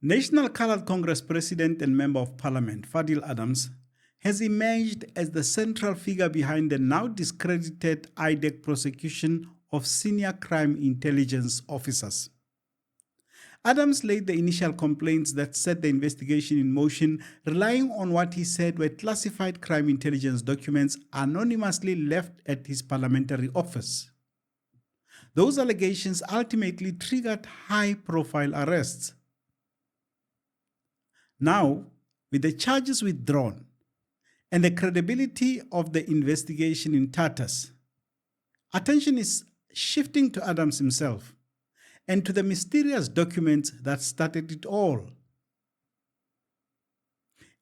National Colored Congress President and Member of Parliament Fadiel Adams has emerged as the central figure behind the now discredited IDAC prosecution of senior crime intelligence officers. Adams laid the initial complaints that set the investigation in motion, relying on what he said were classified crime intelligence documents anonymously left at his parliamentary office. Those allegations ultimately triggered high-profile arrests. Now, with the charges withdrawn and the credibility of the investigation in tatters, attention is shifting to Adams himself and to the mysterious documents that started it all.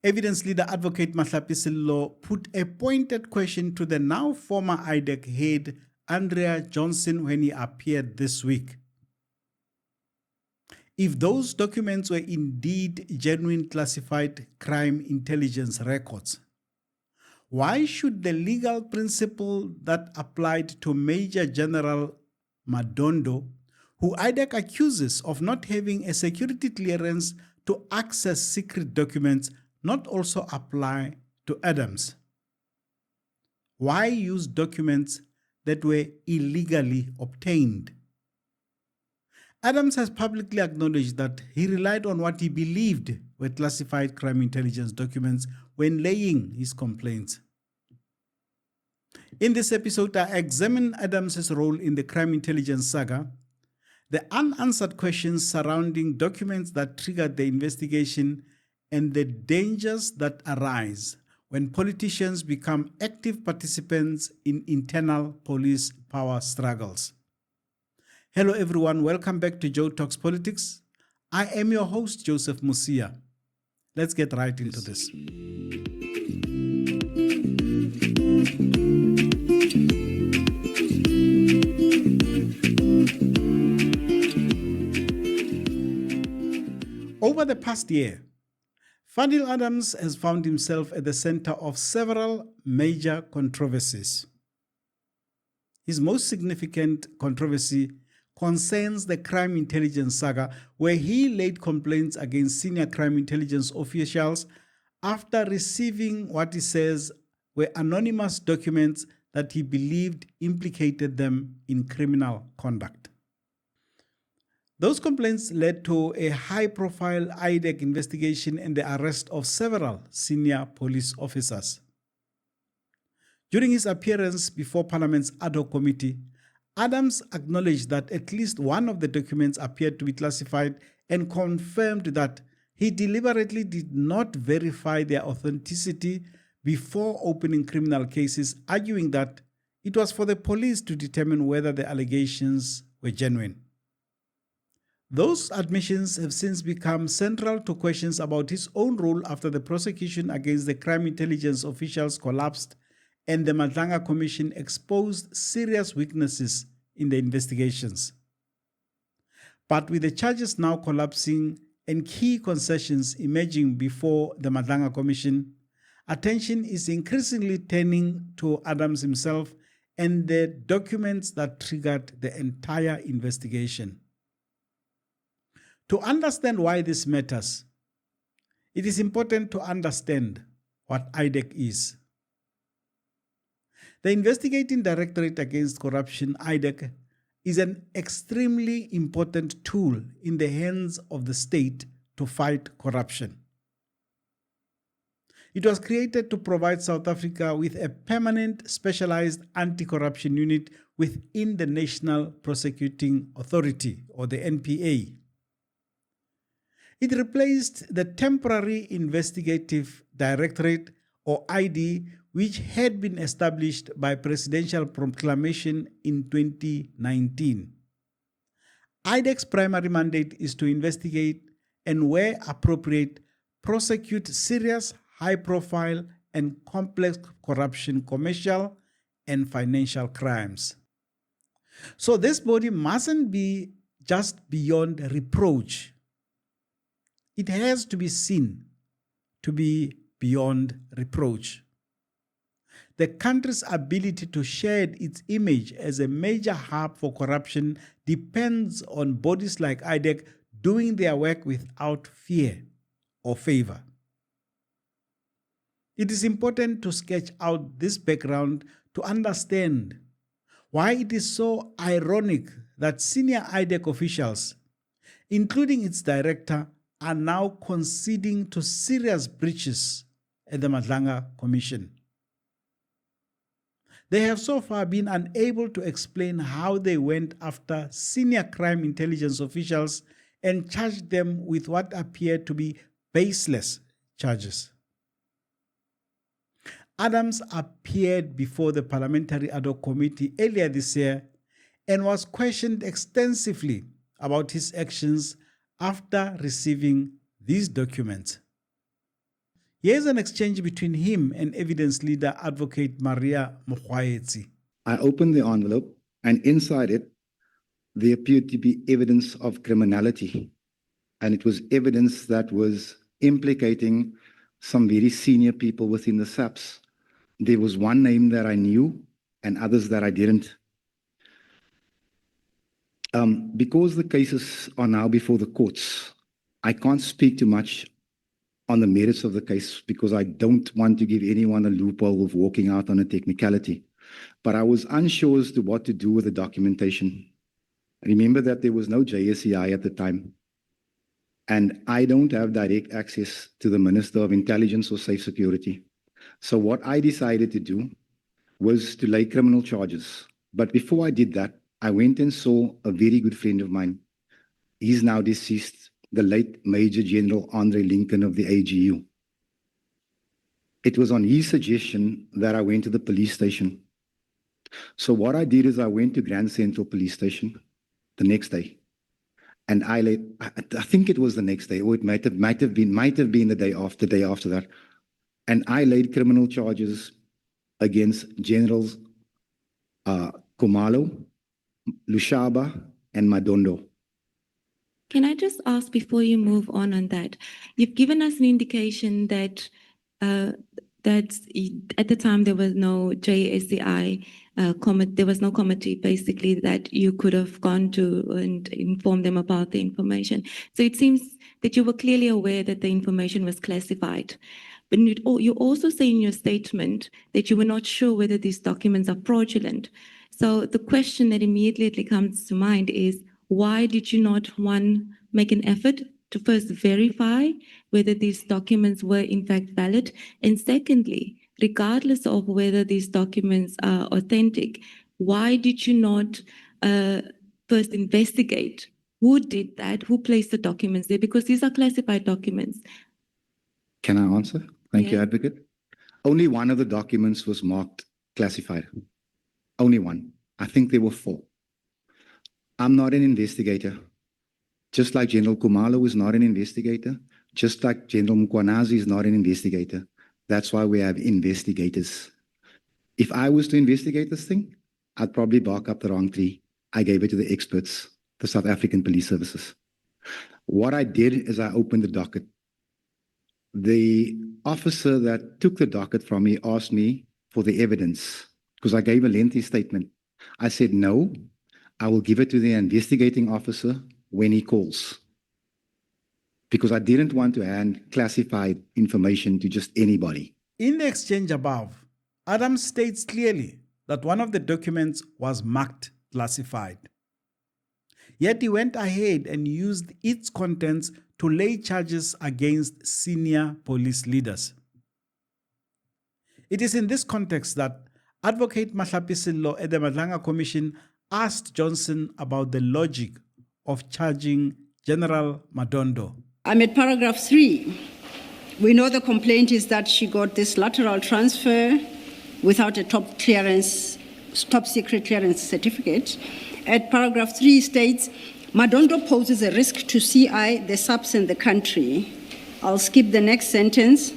Evidence leader Advocate Mahlape Sello put a pointed question to the now former IDAC head Andrea Johnson when he appeared this week. If those documents were indeed genuine classified crime intelligence records, why should the legal principle that applied to Major General Madondo, who IDAC accuses of not having a security clearance to access secret documents, not also apply to Adams? Why use documents that were illegally obtained? Adams has publicly acknowledged that he relied on what he believed were classified crime intelligence documents when laying his complaints. In this episode, I examine Adams's role in the crime intelligence saga, the unanswered questions surrounding documents that triggered the investigation, and the dangers that arise when politicians become active participants in internal police power struggles. Hello everyone, welcome back to Joe Talks Politics. I am your host, Joseph Musia. Let's get right into this. Over the past year, Fadiel Adams has found himself at the center of several major controversies. His most significant controversy concerns the crime intelligence saga, where he laid complaints against senior crime intelligence officials after receiving what he says were anonymous documents that he believed implicated them in criminal conduct. Those complaints led to a high-profile IDAC investigation and the arrest of several senior police officers. During his appearance before Parliament's ad hoc committee, Adams acknowledged that at least one of the documents appeared to be classified and confirmed that he deliberately did not verify their authenticity before opening criminal cases, arguing that it was for the police to determine whether the allegations were genuine. Those admissions have since become central to questions about his own role after the prosecution against the crime intelligence officials collapsed and the Madlanga Commission exposed serious weaknesses in the investigations. But with the charges now collapsing and key concessions emerging before the Madlanga Commission, attention is increasingly turning to Adams himself and the documents that triggered the entire investigation. To understand why this matters, it is important to understand what IDAC is. The Investigating Directorate Against Corruption, IDAC, is an extremely important tool in the hands of the state to fight corruption. It was created to provide South Africa with a permanent specialized anti-corruption unit within the National Prosecuting Authority, or the NPA. It replaced the Temporary Investigative Directorate, or ID, which had been established by presidential proclamation in 2019. IDAC's primary mandate is to investigate and, where appropriate, prosecute serious, high-profile, and complex corruption, commercial, and financial crimes. So this body mustn't be just beyond reproach. It has to be seen to be beyond reproach. The country's ability to shed its image as a major hub for corruption depends on bodies like IDAC doing their work without fear or favor. It is important to sketch out this background to understand why it is so ironic that senior IDAC officials, including its director, are now conceding to serious breaches at the Madlanga Commission. They have so far been unable to explain how they went after senior crime intelligence officials and charged them with what appear to be baseless charges. Adams appeared before the Parliamentary Ad Hoc Committee earlier this year and was questioned extensively about his actions after receiving these documents. Here's an exchange between him and evidence leader Advocate Mahlape Sello. I opened the envelope, and inside it, there appeared to be evidence of criminality. And it was evidence that was implicating some very senior people within the SAPS. There was one name that I knew and others that I didn't. Because the cases are now before the courts, I can't speak too much on the merits of the case because I don't want to give anyone a loophole of walking out on a technicality. But I was unsure as to what to do with the documentation. Remember that there was no JSCI at the time. And I don't have direct access to the Minister of Intelligence or Safe Security. So what I decided to do was to lay criminal charges. But before I did that, I went and saw a very good friend of mine. He's now deceased, the late Major General Andre Lincoln of the AGU. It was on his suggestion that I went to the police station. So what I did is I went to Grand Central Police Station the next day. And I think it was the next day, or it might have been the day after that. And I laid criminal charges against Generals Khumalo, Lushaba, and Madondo. Can I just ask before you move on that? You've given us an indication that that at the time there was no JSCI, there was no committee basically that you could have gone to and informed them about the information. So it seems that you were clearly aware that the information was classified. But you also say in your statement that you were not sure whether these documents are fraudulent. So the question that immediately comes to mind is, why did you not, one, make an effort to first verify whether these documents were in fact valid? And secondly, regardless of whether these documents are authentic, why did you not first investigate who did that, who placed the documents there? Because these are classified documents. Can I answer? Thank you, Advocate. Only one of the documents was marked classified. Only one. I think there were 4. I'm not an investigator. Just like General Khumalo is not an investigator, just like General Mkwanazi is not an investigator. That's why we have investigators. If I was to investigate this thing, I'd probably bark up the wrong tree. I gave it to the experts, the South African Police Services. What I did is I opened the docket. The officer that took the docket from me asked me for the evidence because I gave a lengthy statement. I said, no, I will give it to the investigating officer when he calls. Because I didn't want to hand classified information to just anybody. In the exchange above, Adams states clearly that one of the documents was marked classified. Yet he went ahead and used its contents to lay charges against senior police leaders. It is in this context that Advocate Mahlape Sello at the Madlanga Commission asked Johnson about the logic of charging General Madondo. I'm at paragraph 3. We know the complaint is that she got this lateral transfer without a top secret clearance certificate. At paragraph 3 states, Madondo poses a risk to CI, the SAPS, and the country. I'll skip the next sentence.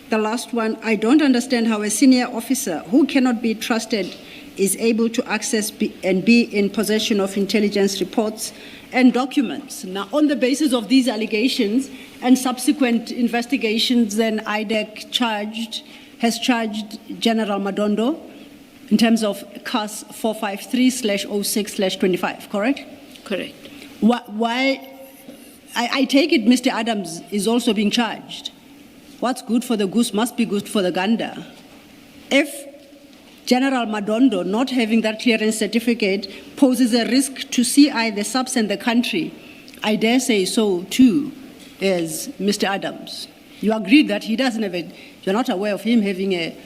The last one, I don't understand how a senior officer who cannot be trusted is able to access and be in possession of intelligence reports and documents. Now, on the basis of these allegations and subsequent investigations, then IDAC has charged General Madondo in terms of CAS 453/06/25, correct? Correct. Why I take it Mr. Adams is also being charged. What's good for the goose must be good for the gander. If General Madondo not having that clearance certificate poses a risk to CI, the SAPS, and the country, I dare say so too is Mr. Adams. You agreed that he doesn't have you're not aware of him having a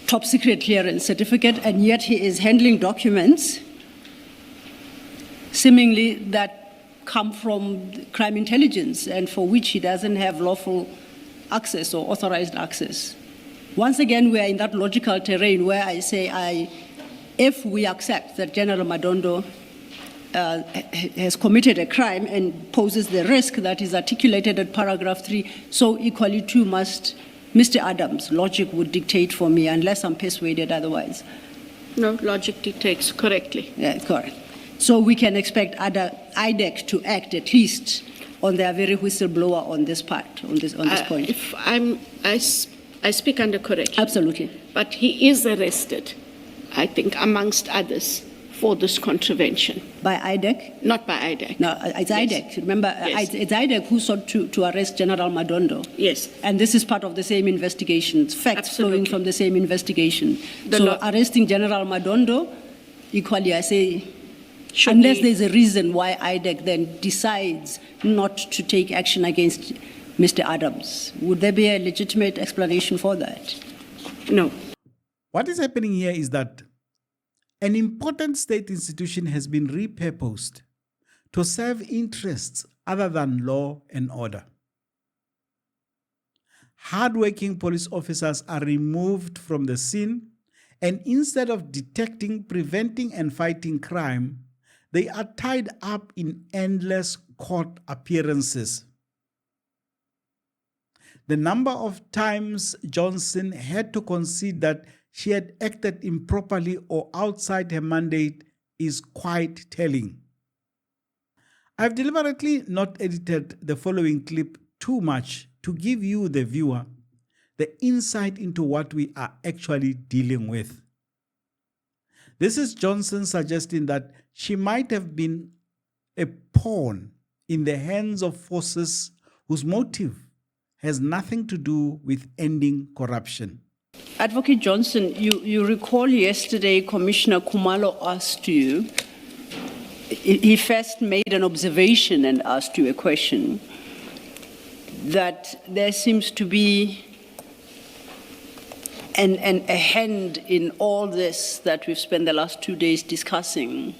top secret clearance certificate, and yet he is handling documents seemingly that come from crime intelligence and for which he doesn't have lawful access or authorized access. Once again, we are in that logical terrain where I say if we accept that General Madondo has committed a crime and poses the risk that is articulated at paragraph 3, so equally too must Mr. Adams. Logic would dictate for me unless I'm persuaded otherwise. No, logic dictates correctly. Yeah, correct. So we can expect IDAC to act at least on their very whistleblower on this part, on this point. If I speak under correction. Absolutely. But he is arrested, I think, amongst others, for this contravention. By IDAC? Not by IDAC. No, it's Yes. IDAC. Remember, Yes. it's IDAC who sought to arrest General Madondo. Yes. And this is part of the same investigation. It's facts Absolutely. flowing from the same investigation. The So law- arresting General Madondo, equally, I say, Should unless be- there's a reason why IDAC then decides not to take action against Mr. Adams. Would there be a legitimate explanation for that? No. What is happening here is that an important state institution has been repurposed to serve interests other than law and order. Hardworking police officers are removed from the scene, and instead of detecting, preventing, and fighting crime, they are tied up in endless court appearances. The number of times Johnson had to concede that she had acted improperly or outside her mandate is quite telling. I've deliberately not edited the following clip too much to give you, the viewer, the insight into what we are actually dealing with. This is Johnson suggesting that she might have been a pawn in the hands of forces whose motive has nothing to do with ending corruption. Advocate Johnson, you recall yesterday Commissioner Khumalo asked you, he first made an observation and asked you a question, that there seems to be a hand in all this that we've spent the last 2 days discussing.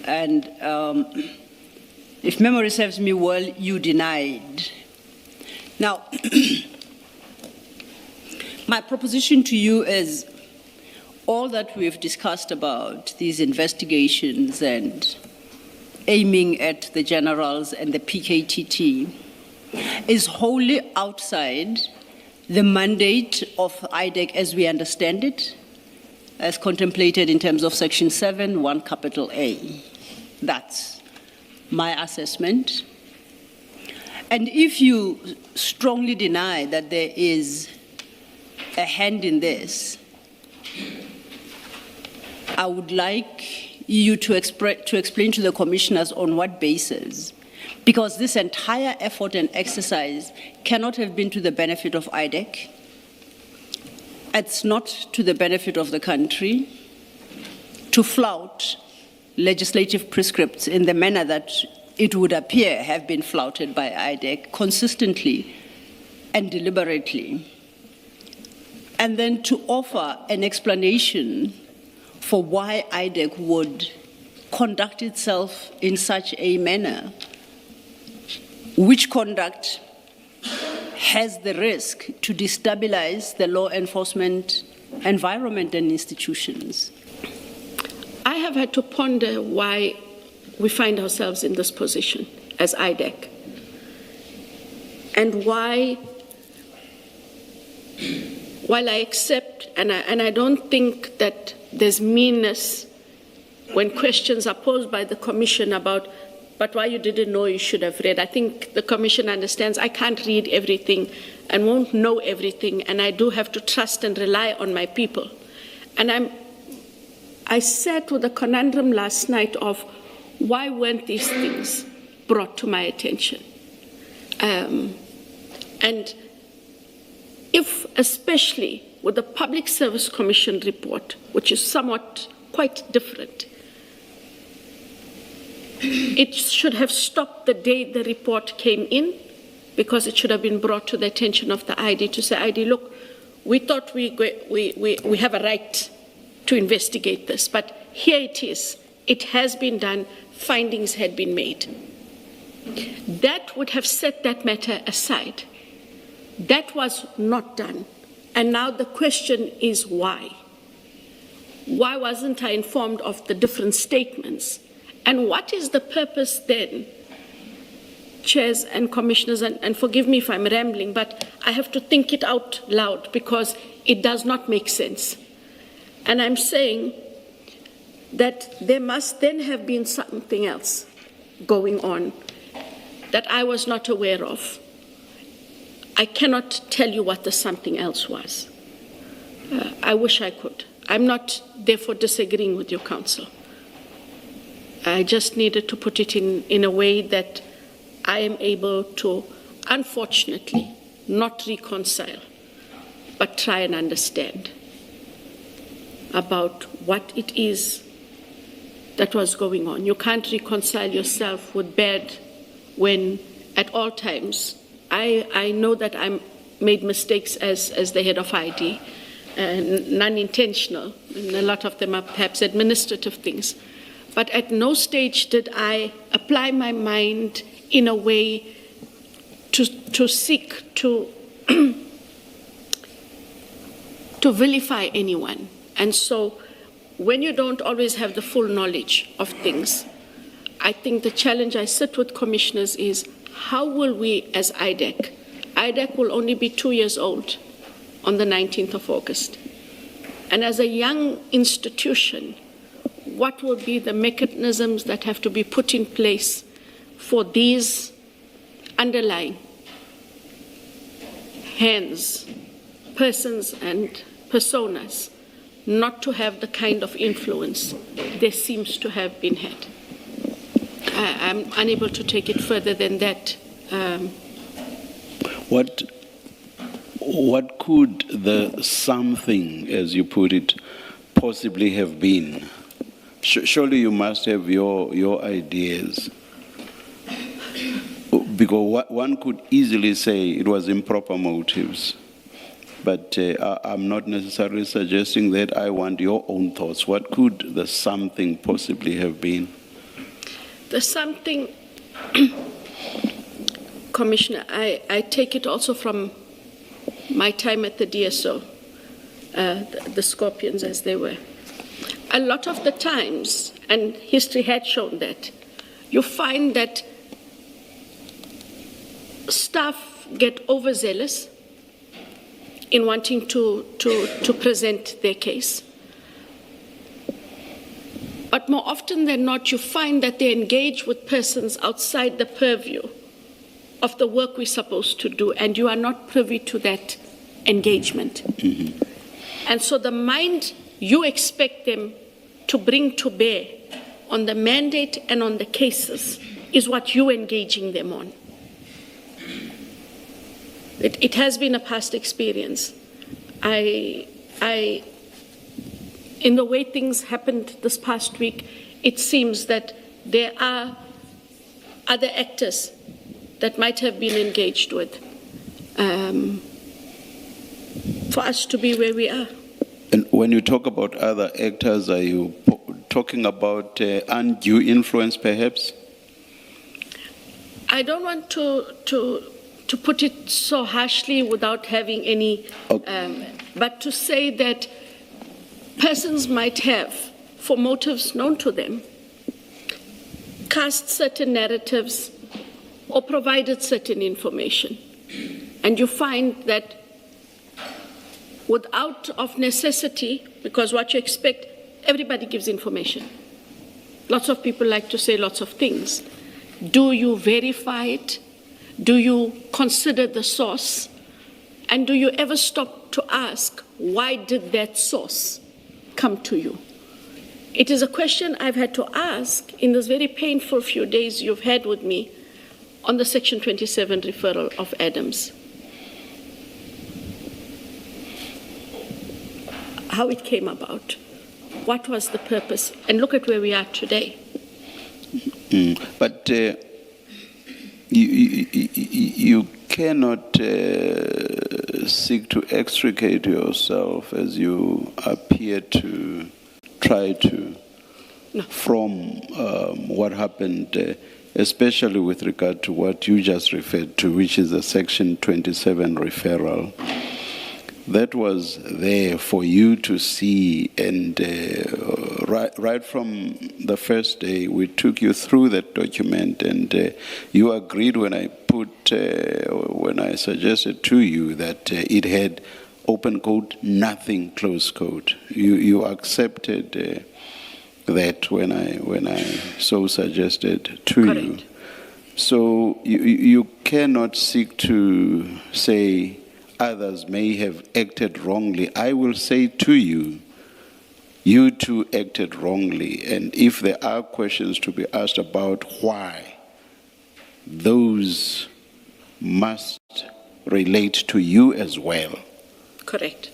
And if memory serves me well, you denied. Now, my proposition to you is all that we've discussed about these investigations and aiming at the generals and the PKTT is wholly outside the mandate of IDAC as we understand it, as contemplated in terms of Section 7, 1 capital A. That's my assessment. And if you strongly deny that there is a hand in this, I would like you to explain to the commissioners on what basis, because this entire effort and exercise cannot have been to the benefit of IDAC. It's not to the benefit of the country to flout legislative prescripts in the manner that it would appear have been flouted by IDAC consistently and deliberately, and then to offer an explanation for why IDAC would conduct itself in such a manner, which conduct has the risk to destabilize the law enforcement environment and institutions. I have had to ponder why we find ourselves in this position as IDAC, and why, while I accept, and I don't think that there's meanness when questions are posed by the Commission about, but why you didn't know, you should have read. I think the Commission understands I can't read everything and won't know everything, and I do have to trust and rely on my people. And I sat with a conundrum last night of why weren't these things brought to my attention. And if, especially with the Public Service Commission report, which is somewhat quite different, it should have stopped the day the report came in, because it should have been brought to the attention of the ID to say, ID, look, we thought we have a right to investigate this, but here it is. It has been done. Findings had been made. That would have set that matter aside. That was not done. And now the question is why? Why wasn't I informed of the different statements? And what is the purpose then, chairs and commissioners, and forgive me if I'm rambling, but I have to think it out loud because it does not make sense. And I'm saying that there must then have been something else going on that I was not aware of. I cannot tell you what the something else was. I wish I could. I'm not therefore disagreeing with your counsel. I just needed to put it in a way that I am able to, unfortunately, not reconcile, but try and understand about what it is that was going on. You can't reconcile yourself with bad when at all times I know that I made mistakes as the head of ID, non-intentional, and a lot of them are perhaps administrative things. But at no stage did I apply my mind in a way to seek to to vilify anyone. And so when you don't always have the full knowledge of things, I think the challenge I sit with commissioners is, how will we as IDAC? IDAC will only be 2 years old on the 19th of August. And as a young institution, what will be the mechanisms that have to be put in place for these underlying hands, persons and personas not to have the kind of influence there seems to have been had? I'm unable to take it further than that. What could the something, as you put it, possibly have been? Surely you must have your ideas. Because one could easily say it was improper motives. But I'm not necessarily suggesting that. I want your own thoughts. What could the something possibly have been? The something, Commissioner, I take it also from my time at the DSO, the Scorpions as they were. A lot of the times, and history had shown that, you find that staff get overzealous in wanting to present their case. But more often than not, you find that they engage with persons outside the purview of the work we're supposed to do, and you are not privy to that engagement. Mm-hmm. And so the mind you expect them to bring to bear on the mandate and on the cases is what you're engaging them on. It has been a past experience. In the way things happened this past week, it seems that there are other actors that might have been engaged with for us to be where we are. And when you talk about other actors, are you talking about undue influence, perhaps? I don't want to put it so harshly without having any, but to say that persons might have, for motives known to them, cast certain narratives or provided certain information. And you find that without of necessity, because what you expect, everybody gives information. Lots of people like to say lots of things. Do you verify it? Do you consider the source? And do you ever stop to ask, why did that source come to you? It is a question I've had to ask in this very painful few days you've had with me on the Section 27 referral of Adams. How it came about, what was the purpose, and look at where we are today. But you cannot seek to extricate yourself as you appear to try to from what happened, especially with regard to what you just referred to, which is the Section 27 referral. That was there for you to see, and right from the first day, we took you through that document, and you agreed when I suggested to you that it had open quote nothing close quote. You accepted that when I so suggested to Correct. you. So you cannot seek to say others may have acted wrongly. I will say to you, you too acted wrongly. And if there are questions to be asked about why, those must relate to you as well. Correct.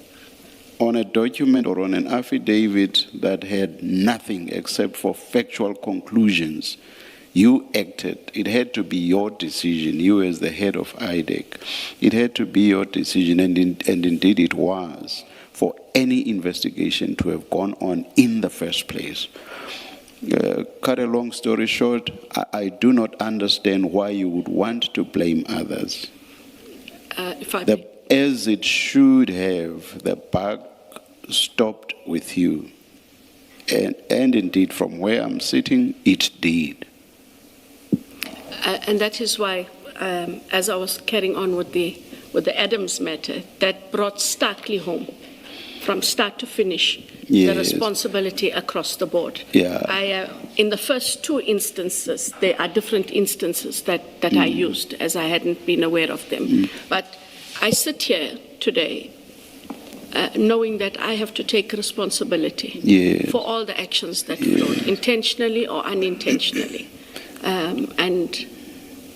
On a document or on an affidavit that had nothing except for factual conclusions, you acted. It had to be your decision, you as the head of IDAC. It had to be your decision, and indeed it was, for any investigation to have gone on in the first place. Cut a long story short, I do not understand why you would want to blame others. As it should have, the buck stopped with you. And indeed, from where I'm sitting, it did. And that is why, as I was carrying on with the Adams matter, that brought starkly home, from start to finish, the responsibility across the board. Yeah. In the first two instances, there are different instances that I used, as I hadn't been aware of them. But I sit here today knowing that I have to take responsibility for all the actions that flowed, intentionally or unintentionally. And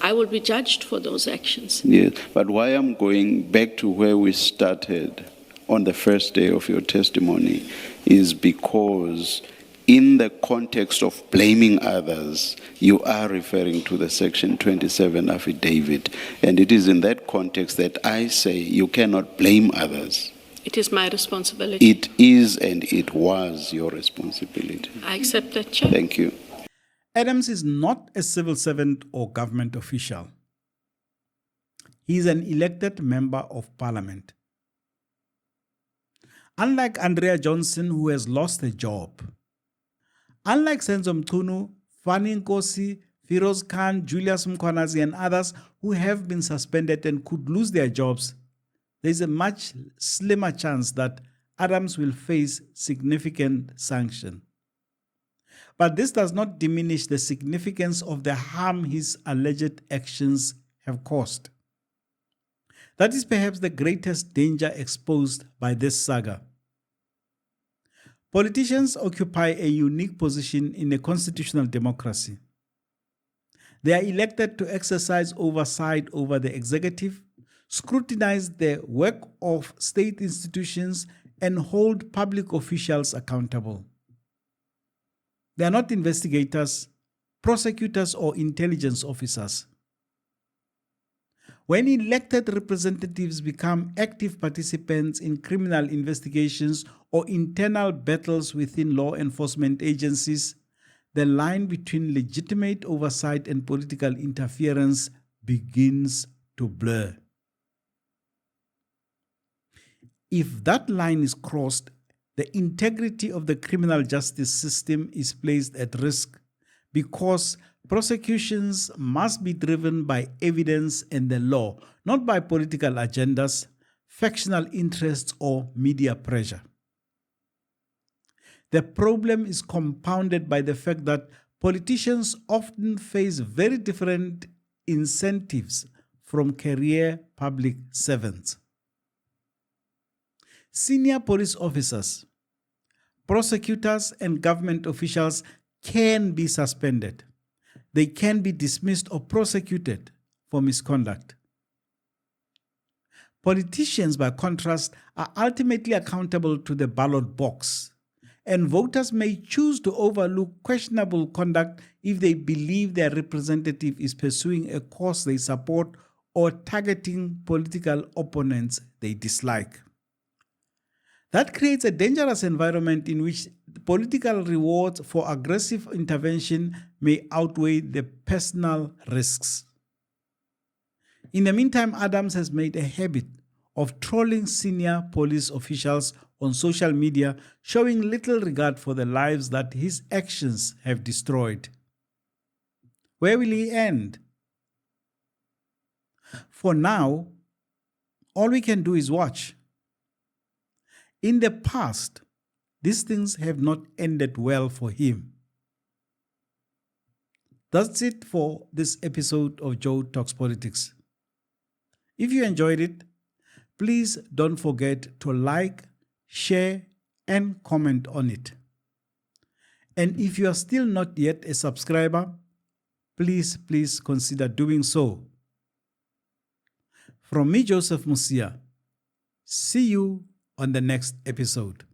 I will be judged for those actions. Yes, but why I'm going back to where we started on the first day of your testimony is because in the context of blaming others, you are referring to the Section 27 affidavit. And it is in that context that I say you cannot blame others. It is my responsibility. It is and it was your responsibility. I accept that, Chair. Thank you. Adams is not a civil servant or government official. He is an elected member of parliament. Unlike Andrea Johnson, who has lost a job, unlike Senzo Mchunu, Fani Nkosi, Firoz Khan, Julius Mkhwanazi, and others who have been suspended and could lose their jobs, there is a much slimmer chance that Adams will face significant sanction. But this does not diminish the significance of the harm his alleged actions have caused. That is perhaps the greatest danger exposed by this saga. Politicians occupy a unique position in a constitutional democracy. They are elected to exercise oversight over the executive, scrutinize the work of state institutions, and hold public officials accountable. They are not investigators, prosecutors, or intelligence officers. When elected representatives become active participants in criminal investigations or internal battles within law enforcement agencies, the line between legitimate oversight and political interference begins to blur. If that line is crossed, the integrity of the criminal justice system is placed at risk because prosecutions must be driven by evidence and the law, not by political agendas, factional interests, or media pressure. The problem is compounded by the fact that politicians often face very different incentives from career public servants. Senior police officers, prosecutors, and government officials can be suspended. They can be dismissed or prosecuted for misconduct. Politicians, by contrast, are ultimately accountable to the ballot box, and voters may choose to overlook questionable conduct if they believe their representative is pursuing a cause they support or targeting political opponents they dislike. That creates a dangerous environment in which the political rewards for aggressive intervention may outweigh the personal risks. In the meantime, Adams has made a habit of trolling senior police officials on social media, showing little regard for the lives that his actions have destroyed. Where will he end? For now, all we can do is watch. In the past, these things have not ended well for him. That's it for this episode of Joe Talks Politics. If you enjoyed it, please don't forget to like, share, and comment on it. And if you are still not yet a subscriber, please consider doing so. From me, Joseph Musia, see you on the next episode.